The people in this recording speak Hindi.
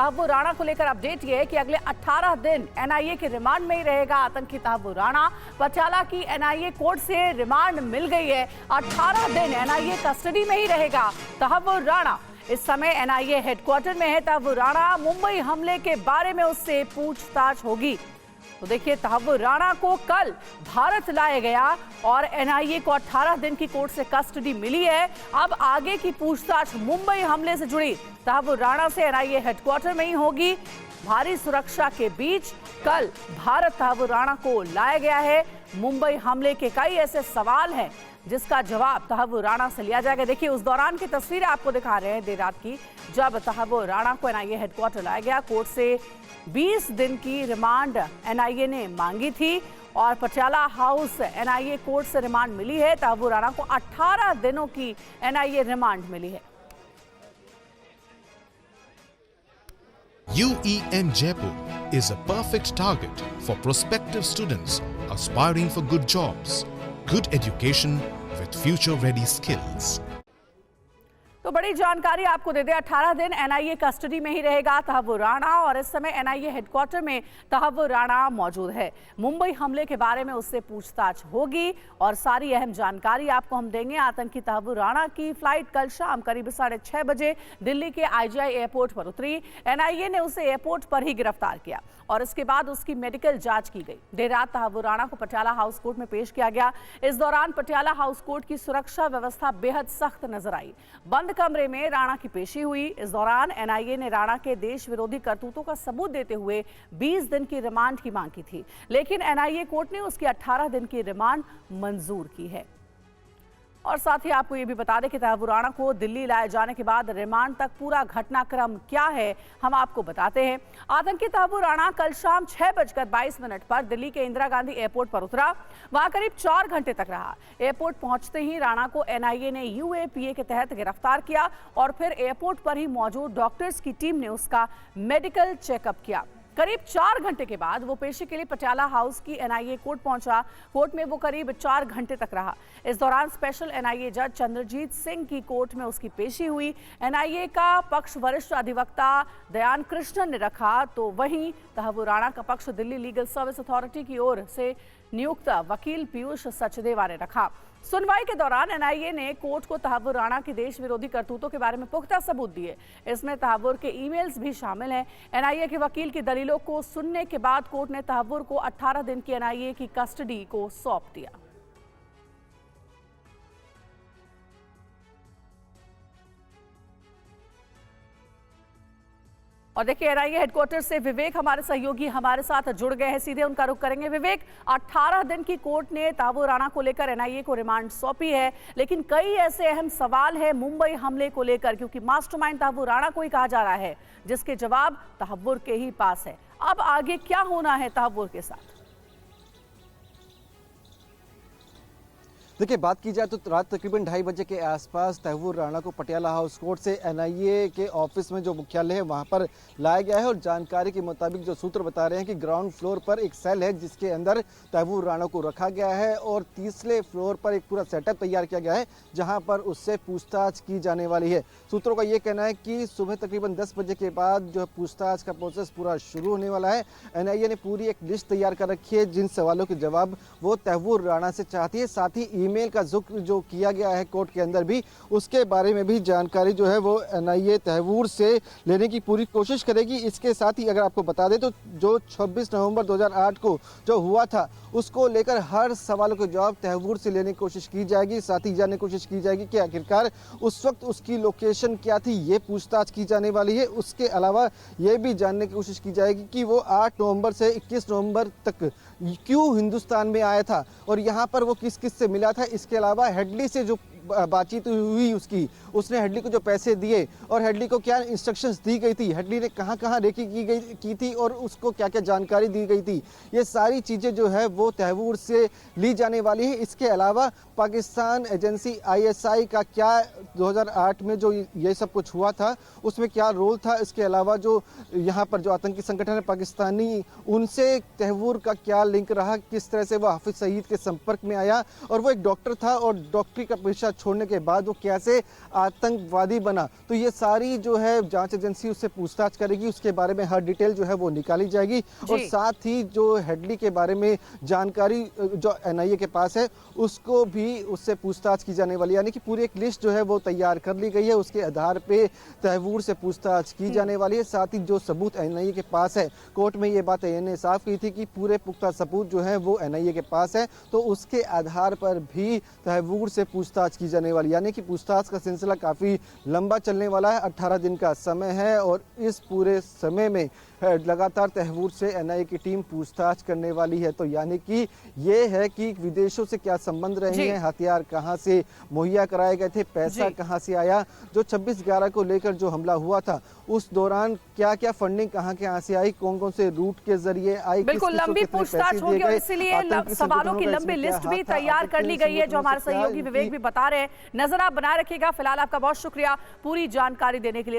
तहव्वुर राणा को लेकर अपडेट ये है कि अगले 18 दिन एनआईए के रिमांड में ही रहेगा आतंकी तहव्वुर राणा। पटियाला की एनआईए कोर्ट से रिमांड मिल गई है। 18 दिन एनआईए कस्टडी में ही रहेगा तहव्वुर राणा। इस समय एनआईए हेडक्वार्टर में है तहव्वुर राणा। मुंबई हमले के बारे में उससे पूछताछ होगी। तो देखिए, तहव्वुर राणा को कल भारत लाया गया और एनआईए को 18 दिन की कोर्ट से कस्टडी मिली है। अब आगे की पूछताछ मुंबई हमले से जुड़ी तहव्वुर राणा से एनआईए हेडक्वार्टर में ही होगी। भारी सुरक्षा के बीच कल भारत तहव्वुर राणा को लाया गया है। मुंबई हमले के कई ऐसे सवाल हैं जिसका जवाब तहव्वुर राणा से लिया जाएगा। देखिए, उस दौरान की तस्वीरें आपको दिखा रहे हैं देर रात की, जब तहव्वुर राणा को एनआईए हेडक्वार्टर लाया गया। कोर्ट से 20 दिन की रिमांड एनआईए ने मांगी थी और पटियाला हाउस एनआईए कोर्ट से रिमांड मिली है। तहव्वुर राणा को 18 दिनों की एनआईए रिमांड मिली है। UEM Jaipur is a perfect target for prospective students aspiring for good jobs, good education with future-ready skills. तो बड़ी जानकारी आपको दे दें, 18 दिन एनआईए कस्टडी में ही रहेगा तहव्वुर राणा और इस समय एनआईए हेडक्वार्टर में तहव्वुर राणा मौजूद है। मुंबई हमले के बारे में उससे पूछताछ होगी और सारी अहम जानकारी आपको हम देंगे। आतंकी तहव्वुर राणा की फ्लाइट कल शाम करीब 6:30 बजे दिल्ली के आईजीआई एयरपोर्ट पर उतरी। एनआईए ने उसे एयरपोर्ट पर ही गिरफ्तार किया और इसके बाद उसकी मेडिकल जांच की गई। देर रात तहव्वुर राणा को पटियाला हाउस कोर्ट में पेश किया गया। इस दौरान पटियाला हाउस कोर्ट की सुरक्षा व्यवस्था बेहद सख्त नजर आई। बंद कमरे में राणा की पेशी हुई। इस दौरान एनआईए ने राणा के देश विरोधी करतूतों का सबूत देते हुए 20 दिन की रिमांड की मांग की थी, लेकिन एनआईए कोर्ट ने उसकी 18 दिन की रिमांड मंजूर की है। और साथ ही आपको ये भी बता दें कि तहव्वुर राणा को दिल्ली लाए जाने के बाद रिमांड तक पूरा घटनाक्रम क्या है, हम आपको बताते हैं। आतंकी तहव्वुर राणा कल शाम 6:22 पर दिल्ली के इंदिरा गांधी एयरपोर्ट पर उतरा। वहां करीब 4 घंटे तक रहा। एयरपोर्ट पहुंचते ही राणा को एनआईए ने यूएपीए के तहत गिरफ्तार किया और फिर एयरपोर्ट पर ही मौजूद डॉक्टर्स की टीम ने उसका मेडिकल चेकअप किया। करीब 4 घंटे के बाद वो पेशी के लिए पटियाला हाउस की एनआईए कोर्ट पहुंचा। कोर्ट में वो करीब 4 घंटे तक रहा। इस दौरान स्पेशल एनआईए जज चंद्रजीत सिंह की कोर्ट में उसकी पेशी हुई। एनआईए का पक्ष वरिष्ठ अधिवक्ता दयान कृष्णन ने रखा, तो वहीं तहव्वुर राणा का पक्ष दिल्ली लीगल सर्विस अथॉरिटी की ओर से नियुक्त वकील पीयूष सचदेवा ने रखा। सुनवाई के दौरान एनआईए ने कोर्ट को तहव्वुर राणा की देश विरोधी करतूतों के बारे में पुख्ता सबूत दिए। इसमें तहव्वुर के ईमेल्स भी शामिल हैं। एनआईए के वकील की दलीलों को सुनने के बाद कोर्ट ने तहव्वुर को 18 दिन की एनआईए की कस्टडी को सौंप दिया। और देखिए, एनआईए हेडक्वार्टर से विवेक हमारे सहयोगी हमारे साथ जुड़ गए हैं। सीधे उनका रुख करेंगे। विवेक, 18 दिन की कोर्ट ने तहव्वुर राणा को लेकर एनआईए को रिमांड सौंपी है, लेकिन कई ऐसे अहम सवाल हैं मुंबई हमले को लेकर, क्योंकि मास्टरमाइंड तहव्वुर राणा को ही कहा जा रहा है, जिसके जवाब तहव्वुर के ही पास है। अब आगे क्या होना है तहव्वुर के साथ? देखिए, बात की जाए तो रात तकरीबन 2:30 बजे के आसपास तहव्वुर राणा को पटियाला हाउस कोर्ट से एनआईए के ऑफिस में जो मुख्यालय है वहां पर लाया गया है और जानकारी के मुताबिक जो सूत्र बता रहे हैं कि ग्राउंड फ्लोर पर एक सेल है जिसके अंदर तहव्वुर राणा को रखा गया है और तीसरे फ्लोर पर एक पूरा सेटअप तैयार किया गया है जहां पर उससे पूछताछ की जाने वाली है। सूत्रों का ये कहना है कि सुबह तकरीबन 10 बजे के बाद जो पूछताछ का प्रोसेस पूरा शुरू होने वाला है। एनआईए ने पूरी एक लिस्ट तैयार कर रखी है जिन सवालों के जवाब वो तहव्वुर राणा से चाहती है। साथ ही ईमेल का जिक्र जो किया गया है कोर्ट के अंदर भी, उसके बारे में भी जानकारी जो है वो एनआईए तहव्वुर से लेने की पूरी कोशिश करेगी। इसके साथ ही अगर आपको बता दें तो जो 26 नवंबर 2008 को जो हुआ था उसको लेकर हर सवालों के जवाब तहव्वुर से लेने की कोशिश की जाएगी। साथ ही जानने की कोशिश की जाएगी कि आखिरकार उस वक्त उसकी लोकेशन क्या थी, ये पूछताछ की जाने वाली है। उसके अलावा ये भी जानने की कोशिश की जाएगी कि वो 8 नवंबर से 21 नवंबर तक क्यों हिंदुस्तान में आया था और यहाँ पर वो किस किस से मिला था। इसके अलावा हेडली से जो बातचीत हुई उसने हेडली को जो पैसे दिए और हेडली को क्या इंस्ट्रक्शंस दी गई थी, हेडली ने कहाँ कहाँ रेकी की थी और उसको क्या क्या जानकारी दी गई थी, ये सारी चीज़ें जो है वो तहव्वुर से ली जाने वाली है। इसके अलावा पाकिस्तान एजेंसी आईएसआई का क्या 2008 में जो ये सब कुछ हुआ था उसमें क्या रोल था, इसके अलावा जो यहाँ पर जो आतंकी संगठन है पाकिस्तानी, उनसे तहव्वुर का क्या लिंक रहा, किस तरह से वो हाफिज सईद के संपर्क में आया और वो एक डॉक्टर था और डॉक्टरी का पेशा देश छोड़ने के बाद वो कैसे आतंकवादी बना, तो ये सारी जो है जांच एजेंसी उससे पूछताछ करेगी, उसके बारे में हर डिटेल जो है वो निकाली जाएगी। और साथ ही जो हेडली के बारे में जानकारी जो एनआईए के पास है उसको भी उससे पूछताछ की जाने वाली, यानी कि पूरी एक लिस्ट जो है वो तैयार कर ली गई है, उसके आधार पे तैमूर से पूछताछ की जाने वाली है। साथ ही जो सबूत एनआईए के पास है, कोर्ट में ये बात एएनए साफ की थी कि पूरे पुख्ता सबूत जो है वो एनआईए के पास है, तो उसके आधार पर भी तैमूर से पूछताछ की जाने वाली, यानी कि पूछताछ का सिलसिला काफ़ी लंबा चलने वाला है। 18 दिन का समय है और इस पूरे समय में लगातार तैमूर से एनआईए की टीम पूछताछ करने वाली है। तो यानी कि ये है कि विदेशों से क्या संबंध रहे हैं, हथियार कहां से मुहैया कराए गए थे, पैसा कहां से आया, जो 26/11 को लेकर जो हमला हुआ था उस दौरान क्या क्या फंडिंग कहां से आई, कौन कौन से रूट के जरिए आई, बिल्कुल लंबी पूछताछ होगी और इसीलिए सवालों की लंबी लिस्ट भी तैयार कर ली गई है, जो हमारे सहयोगी विवेक भी बता रहे हैं। नजर आप बनाए रखिएगा। फिलहाल आपका बहुत शुक्रिया पूरी जानकारी देने के लिए।